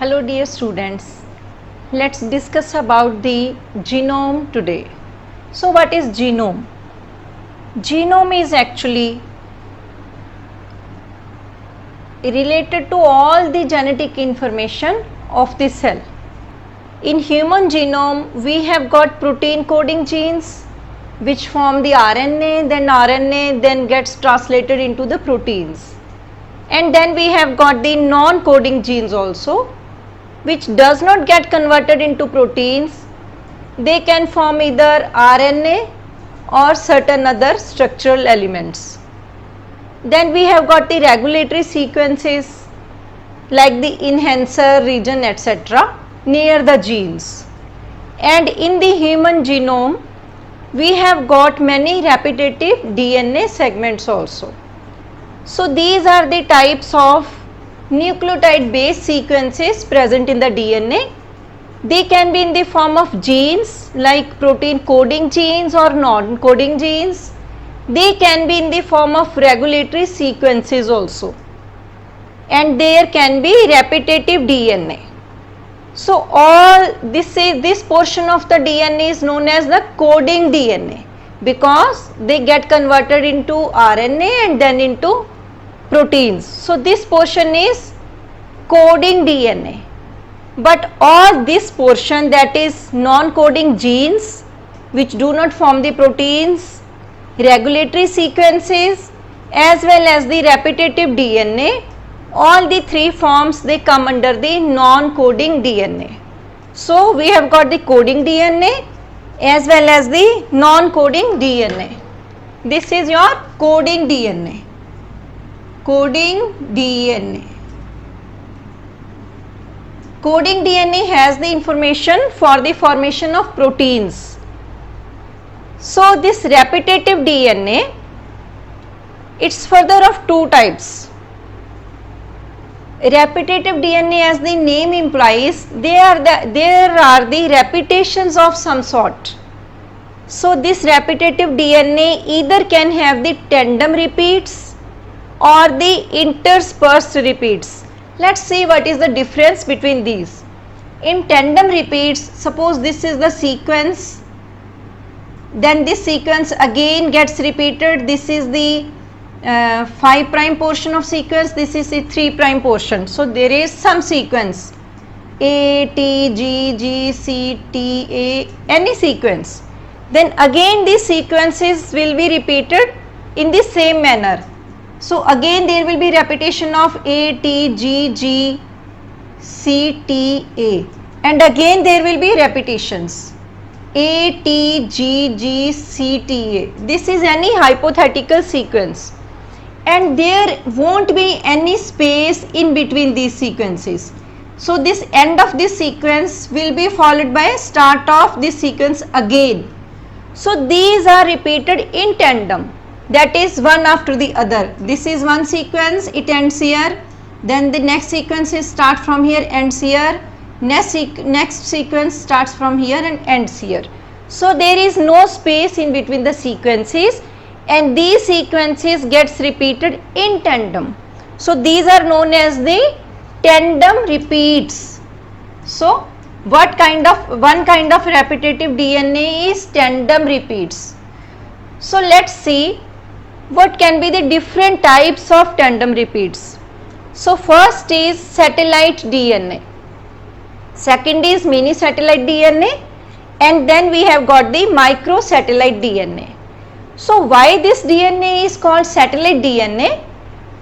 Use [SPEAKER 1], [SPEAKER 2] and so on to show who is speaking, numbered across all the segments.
[SPEAKER 1] Hello dear students, let's discuss about the genome today. So what is genome? Genome is actually related to all the genetic information of the cell. In human genome we have got protein coding genes which form the RNA, then gets translated into the proteins. And then we have got the non-coding genes also, which does not get converted into proteins. They can form either RNA or certain other structural elements. Then we have got the regulatory sequences like the enhancer region etc. near the genes. And in the human genome we have got many repetitive DNA segments also. So these are the types of nucleotide based sequences present in the DNA. They can be in the form of genes like protein coding genes or non-coding genes. They can be in the form of regulatory sequences also, and there can be repetitive DNA. So all this portion of the DNA is known as the coding DNA because they get converted into RNA and then into proteins. So this portion is coding DNA, but all this portion, that is non-coding genes which do not form the proteins, regulatory sequences as well as the repetitive DNA, all the three forms they come under the non-coding DNA. So we have got the coding DNA as well as the non-coding DNA. This is your coding DNA. Coding DNA. Coding DNA has the information for the formation of proteins. So this repetitive DNA, it's further of two types. Repetitive DNA, as the name implies, there are the repetitions of some sort. So this repetitive DNA either can have the tandem repeats or the interspersed repeats. Let's see what is the difference between these. In tandem repeats, suppose this is the sequence, then this sequence again gets repeated. This is the 5' portion of sequence, this is the 3' portion. So there is some sequence A, T, G, G, C, T, A, any sequence. Then again these sequences will be repeated in the same manner. So again there will be repetition of A, T, G, G, C, T, A, and again there will be repetitions A, T, G, G, C, T, A. This is any hypothetical sequence, and there won't be any space in between these sequences. So this end of this sequence will be followed by a start of this sequence again. So these are repeated in tandem, that is one after the other. This is one sequence, it ends here, then the next sequence is start from here, ends here, next sequence starts from here and ends here. So there is no space in between the sequences, and these sequences gets repeated in tandem. So these are known as the tandem repeats. So one kind of repetitive DNA is tandem repeats. So let's see what can be the different types of tandem repeats. So first is satellite DNA, second is mini satellite DNA, and then we have got the microsatellite DNA. So why this DNA is called satellite DNA?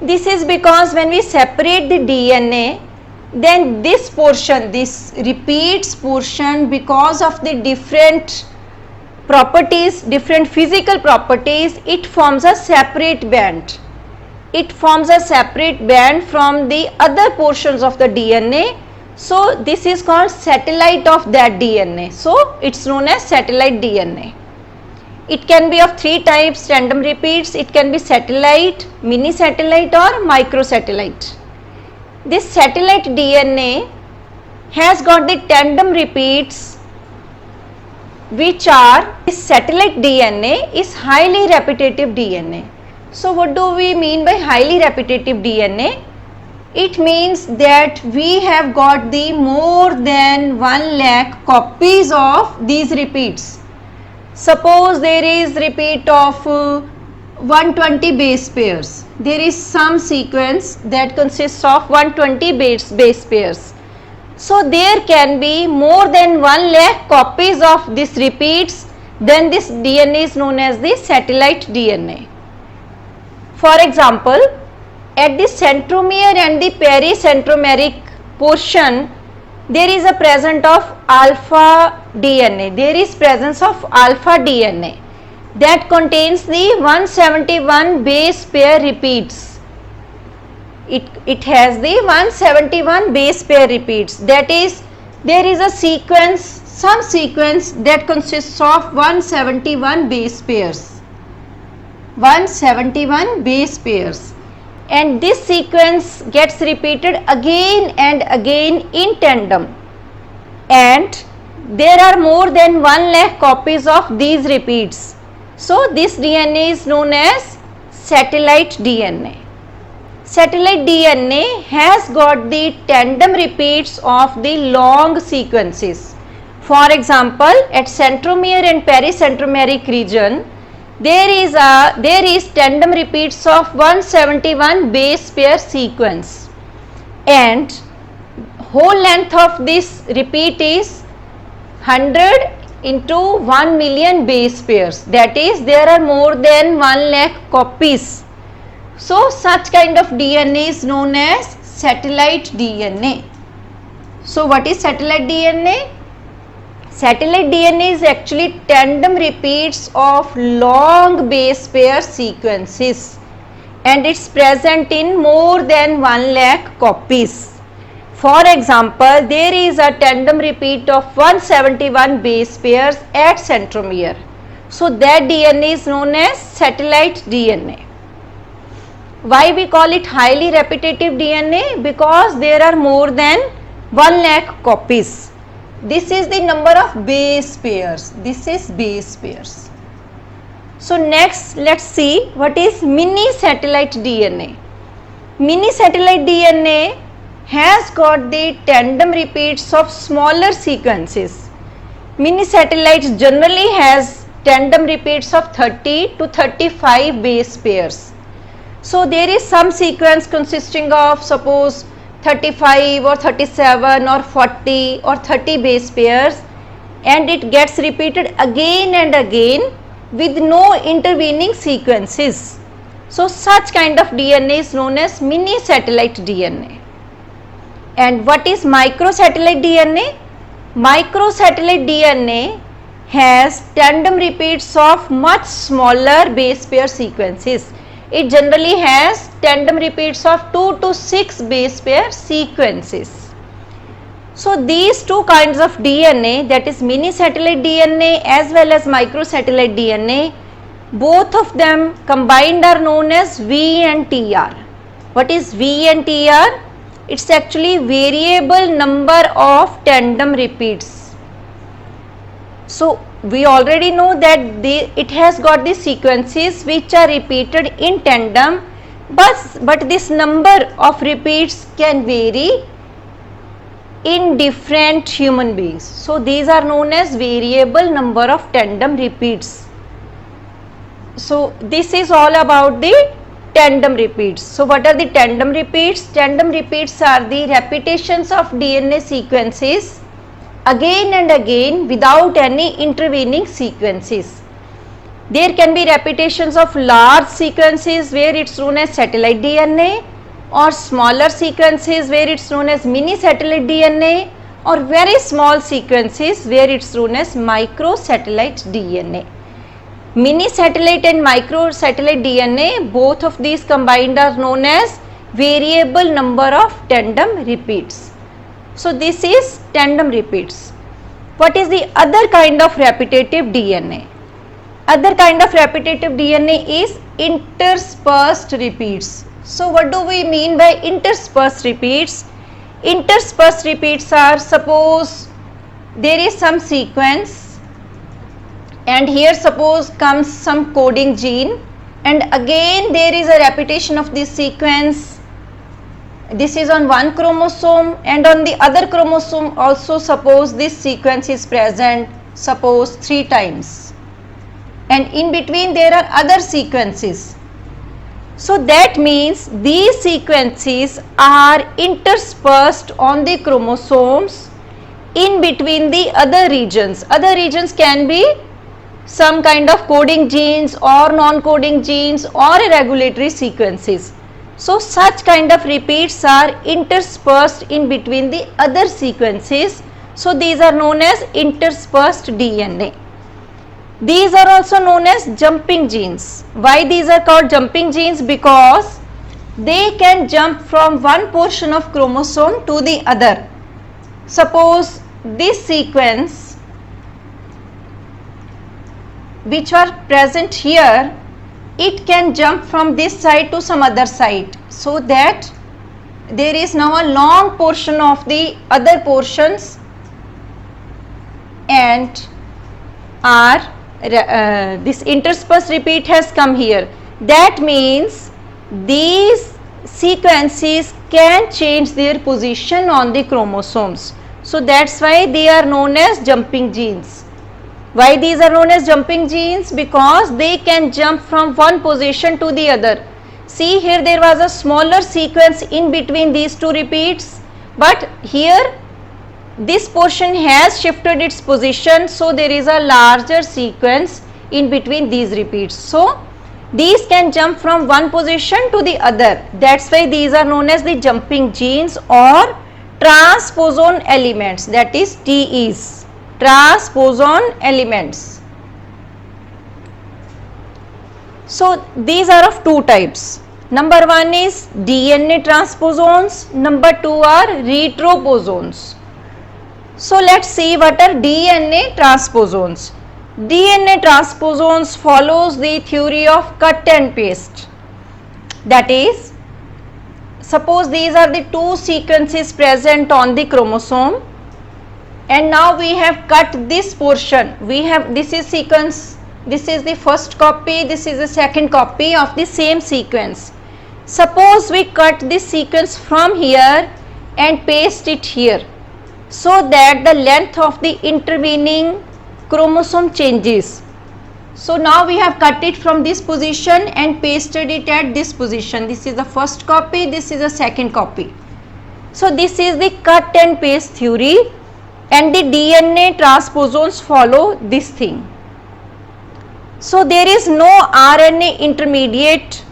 [SPEAKER 1] This is because when we separate the DNA, then this portion, this repeats portion, because of the different properties, different physical properties, it forms a separate band. It forms a separate band from the other portions of the DNA. So this is called satellite of that DNA. So it's known as satellite DNA. It can be of three types tandem repeats. It can be satellite, mini satellite or microsatellite. This satellite DNA has got the tandem repeats, which are, this satellite DNA is highly repetitive DNA. So what do we mean by highly repetitive DNA? It means that we have got the more than 1 lakh copies of these repeats. Suppose there is repeat of 120 base pairs. There is some sequence that consists of 120 base pairs. So there can be more than 1 lakh copies of this repeats. Then this DNA is known as the satellite DNA. For example, at the centromere and the pericentromeric portion, there is a presence of alpha DNA. There is presence of alpha DNA that contains the 171 base pair repeats. It has the 171 base pair repeats. That is, there is a sequence, some sequence that consists of 171 base pairs. 171 base pairs. And this sequence gets repeated again and again in tandem, and there are more than 1 lakh copies of these repeats. So this DNA is known as satellite DNA. Satellite DNA has got the tandem repeats of the long sequences. For example, at centromere and pericentromeric region, there is tandem repeats of 171 base pair sequence, and whole length of this repeat is 100 into 1 million base pairs. That is, there are more than 1 lakh copies. So such kind of DNA is known as satellite DNA. So what is satellite DNA? Satellite DNA is actually tandem repeats of long base pair sequences, and it's present in more than 1 lakh copies. For example, there is a tandem repeat of 171 base pairs at centromere. So that DNA is known as satellite DNA. Why we call it highly repetitive DNA? Because there are more than 1 lakh copies. This is the number of base pairs. This is base pairs. So next, let's see what is mini satellite DNA. Mini satellite DNA has got the tandem repeats of smaller sequences. Mini satellites generally has tandem repeats of 30 to 35 base pairs. So there is some sequence consisting of suppose 35 or 37 or 40 or 30 base pairs, and it gets repeated again and again with no intervening sequences. So such kind of DNA is known as mini satellite DNA. And what is microsatellite DNA? Microsatellite DNA has tandem repeats of much smaller base pair sequences. It generally has tandem repeats of 2 to 6 base pair sequences. So these two kinds of DNA, that is mini satellite DNA as well as microsatellite DNA, both of them combined are known as VNTR. What is VNTR? It's actually variable number of tandem repeats. So we already know that it has got the sequences which are repeated in tandem, but this number of repeats can vary in different human beings. So these are known as variable number of tandem repeats. So this is all about the tandem repeats. So what are the tandem repeats? Tandem repeats are the repetitions of DNA sequences again and again without any intervening sequences. There can be repetitions of large sequences where it's known as satellite DNA, or smaller sequences where it's known as mini satellite DNA, or very small sequences where it's known as microsatellite DNA. Mini satellite and microsatellite DNA, both of these combined are known as variable number of tandem repeats. So this is tandem repeats. What is the other kind of repetitive DNA? Other kind of repetitive DNA is interspersed repeats. So what do we mean by interspersed repeats? Interspersed repeats are, suppose there is some sequence and here suppose comes some coding gene, and again there is a repetition of this sequence, This is on one chromosome, and on the other chromosome also suppose this sequence is present, suppose 3 times, and in between there are other sequences. So that means these sequences are interspersed on the chromosomes in between the other regions. Other regions can be some kind of coding genes or non-coding genes or regulatory sequences. So such kind of repeats are interspersed in between the other sequences. So these are known as interspersed DNA. These are also known as jumping genes. Why these are called jumping genes? Because they can jump from one portion of chromosome to the other. Suppose this sequence which are present here, it can jump from this side to some other side, so that there is now a long portion of the other portions and this interspersed repeat has come here. That means these sequences can change their position on the chromosomes. So that's why they are known as jumping genes. Why these are known as jumping genes? Because they can jump from one position to the other. See, here there was a smaller sequence in between these two repeats, but here this portion has shifted its position, so there is a larger sequence in between these repeats. So these can jump from one position to the other. That's why these are known as the jumping genes or transposon elements, that is TEs, transposon elements. So these are of two types. Number one is DNA transposons, number two are retroposons. So let's see what are DNA transposons. DNA transposons follows the theory of cut and paste. That is, suppose these are the two sequences present on the chromosome, and now we have cut this portion. We have, this is sequence, this is the first copy, this is the second copy of the same sequence. Suppose we cut this sequence from here and paste it here, so that the length of the intervening chromosome changes. So now we have cut it from this position and pasted it at this position. This is the first copy, this is the second copy. So this is the cut and paste theory, and the DNA transposons follow this thing. So there is no RNA intermediate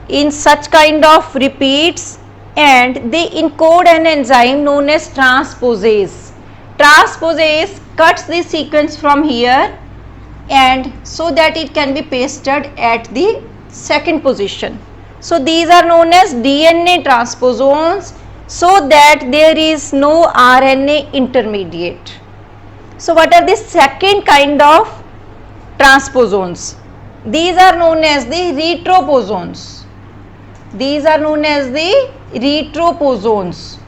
[SPEAKER 1] in such kind of repeats, and they encode an enzyme known as transposase. Transposase cuts the sequence from here, and so that it can be pasted at the second position. So these are known as DNA transposons, so that there is no RNA intermediate. So what are the second kind of transposons? These are known as the retroposons. These are known as the retroposons.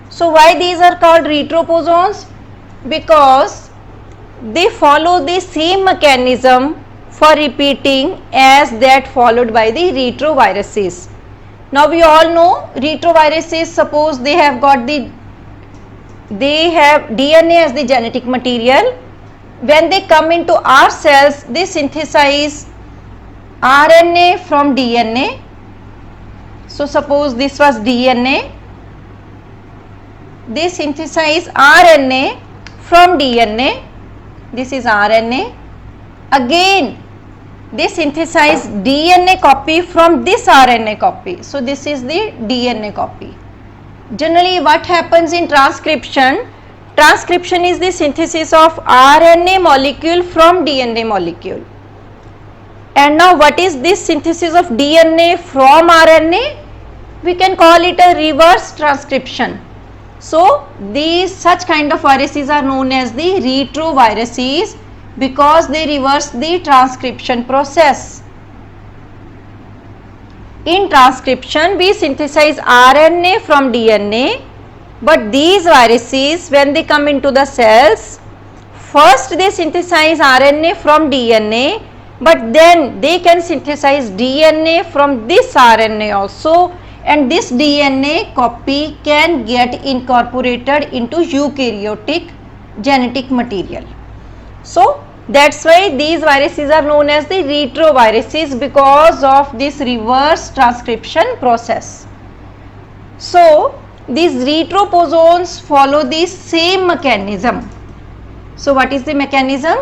[SPEAKER 1] So why these are called retroposons? Because they follow the same mechanism for repeating as that followed by the retroviruses. Now we all know retroviruses, suppose they have DNA as the genetic material. When they come into our cells, they synthesize RNA from DNA. So suppose this was DNA, they synthesize RNA from DNA, this is RNA. Again they synthesize DNA copy from this RNA copy. So this is the DNA copy. Generally what happens in transcription? Transcription is the synthesis of RNA molecule from DNA molecule. And now what is this synthesis of DNA from RNA? We can call it a reverse transcription. So these such kind of viruses are known as the retroviruses, because they reverse the transcription process. In transcription we synthesize RNA from DNA, but these viruses, when they come into the cells, first they synthesize RNA from DNA, but then they can synthesize DNA from this RNA also, and this DNA copy can get incorporated into eukaryotic genetic material. So that's why these viruses are known as the retroviruses, because of this reverse transcription process. So these retroposones follow the same mechanism. So what is the mechanism?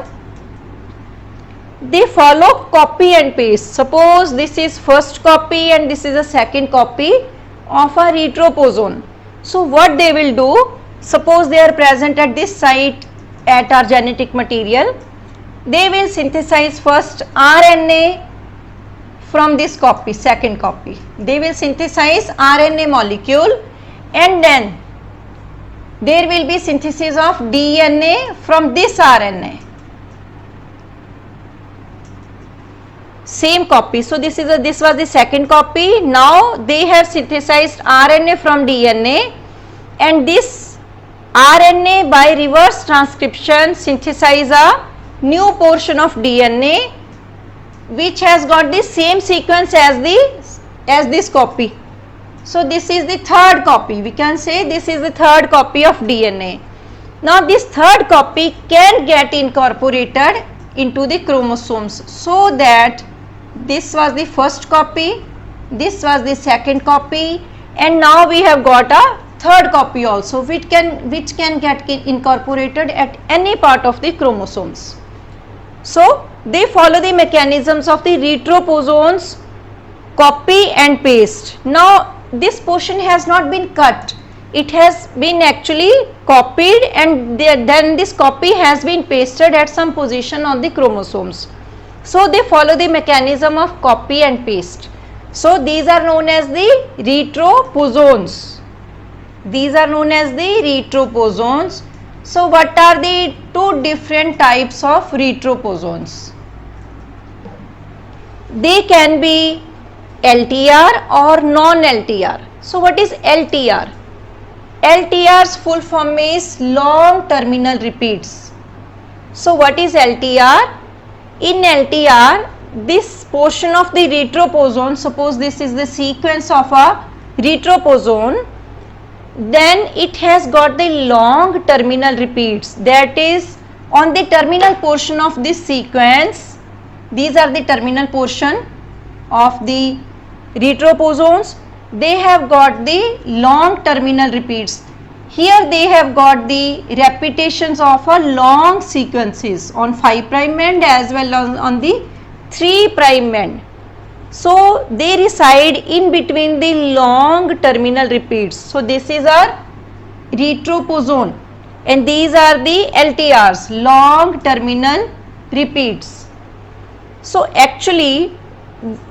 [SPEAKER 1] They follow copy and paste. Suppose this is first copy and this is a second copy of a retroposome. So what they will do, suppose they are present at this site at our genetic material, they will synthesize first RNA from this copy, second copy. They will synthesize RNA molecule, and then there will be synthesis of DNA from this RNA. Same copy. So this was the second copy. Now they have synthesized RNA from DNA, and this RNA by reverse transcription synthesize a new portion of DNA which has got the same sequence as this copy. So this is the third copy. We can say this is the third copy of DNA. Now this third copy can get incorporated into the chromosomes, so that this was the first copy, this was the second copy, and now we have got a third copy also, which can get incorporated at any part of the chromosomes. So they follow the mechanisms of the retroposones, copy and paste. Now this portion has not been cut, it has been actually copied, and then this copy has been pasted at some position on the chromosomes. So they follow the mechanism of copy and paste. So these are known as the retroposones. These are known as the retroposones. So what are the two different types of retroposones? They can be LTR or non-LTR. So what is LTR? LTR's full form is long terminal repeats. So what is LTR? In LTR, this portion of the retroposome, suppose this is the sequence of a retroposome, then it has got the long terminal repeats, that is on the terminal portion of this sequence. These are the terminal portion of the retroposomes. They have got the long terminal repeats. Here they have got the repetitions of a long sequences on 5' end as well as on the 3' end. So they reside in between the long terminal repeats. So this is our retroposome, and these are the LTRs, long terminal repeats. So actually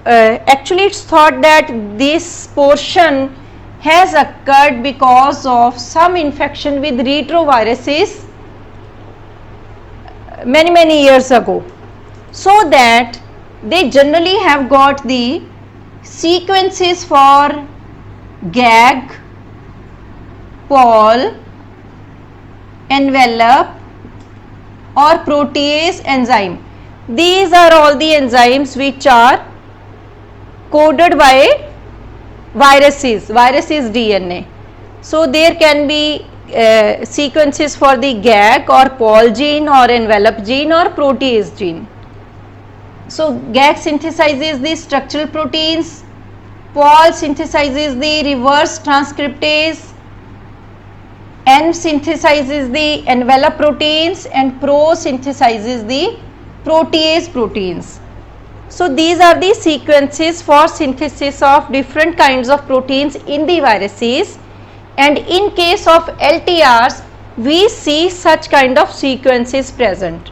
[SPEAKER 1] it's thought that this portion has occurred because of some infection with retroviruses many years ago, so that they generally have got the sequences for GAG, POL, envelope or protease enzyme. These are all the enzymes which are coded by viruses DNA. So there can be sequences for the GAG or POL gene or envelope gene or protease gene. So GAG synthesizes the structural proteins, POL synthesizes the reverse transcriptase, N synthesizes the envelope proteins, and PRO synthesizes the protease proteins. So these are the sequences for synthesis of different kinds of proteins in the viruses, and in case of LTRs we see such kind of sequences present.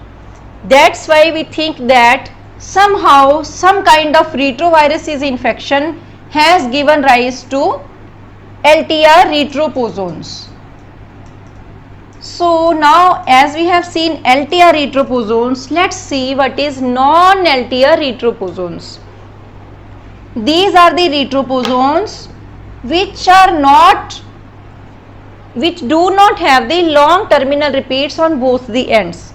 [SPEAKER 1] That's why we think that somehow some kind of retroviruses infection has given rise to LTR retroposomes. So now as we have seen LTR retroposomes, let's see what is non-LTR retroposomes. These are the retroposomes which do not have the long terminal repeats on both the ends.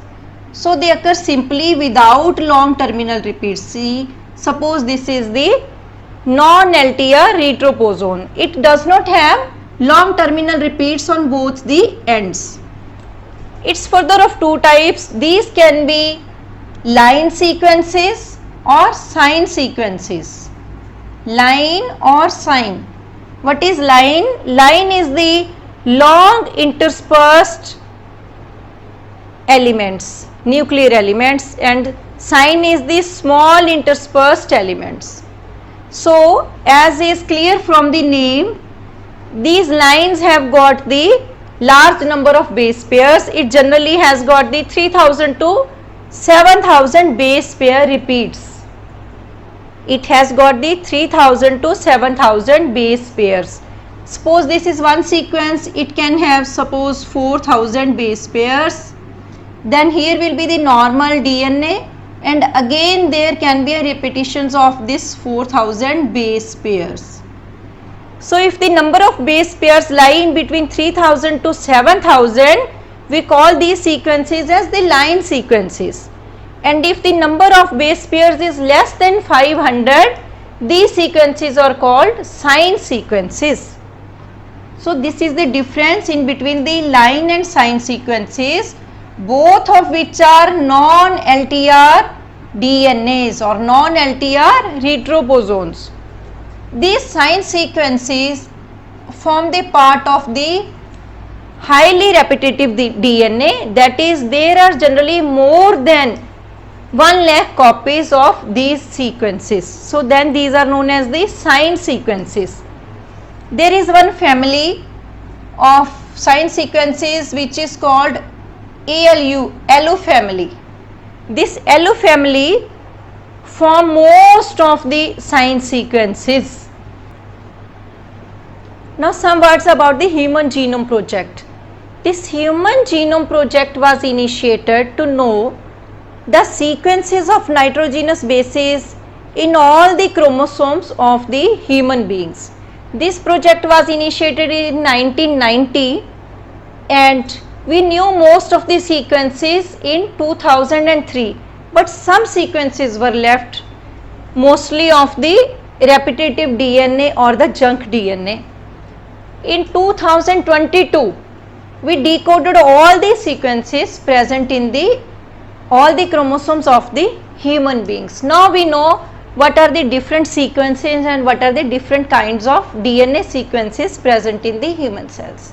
[SPEAKER 1] So they occur simply without long terminal repeats. See, suppose this is the non-LTR retroposon. It does not have long terminal repeats on both the ends. It's further of two types. These can be line sequences or sign sequences. Line or sign. What is line? Line is the long interspersed elements, nuclear elements, and sign is the small interspersed elements. So, as is clear from the name, these lines have got the large number of base pairs. It generally has got the 3000 to 7000 base pair repeats. It has got the 3000 to 7000 base pairs. Suppose this is one sequence, it can have suppose 4000 base pairs. Then here will be the normal DNA, and again there can be a repetitions of this 4000 base pairs. So if the number of base pairs lie in between 3000 to 7000, we call these sequences as the line sequences. And if the number of base pairs is less than 500, these sequences are called sign sequences. So this is the difference in between the line and sign sequences, both of which are non-LTR DNAs or non-LTR retroposons. These sign sequences form the part of the highly repetitive DNA, that is there are generally more than 1 lakh copies of these sequences. So then these are known as the sign sequences. There is one family of sign sequences which is called ALU family. This ALU family form most of the sign sequences. Now some words about the Human Genome Project. This Human Genome Project was initiated to know the sequences of nitrogenous bases in all the chromosomes of the human beings. This project was initiated in 1990 and we knew most of the sequences in 2003, but some sequences were left, mostly of the repetitive DNA or the junk DNA. In 2022, we decoded all the sequences present in all the chromosomes of the human beings. Now we know what are the different sequences and what are the different kinds of DNA sequences present in the human cells.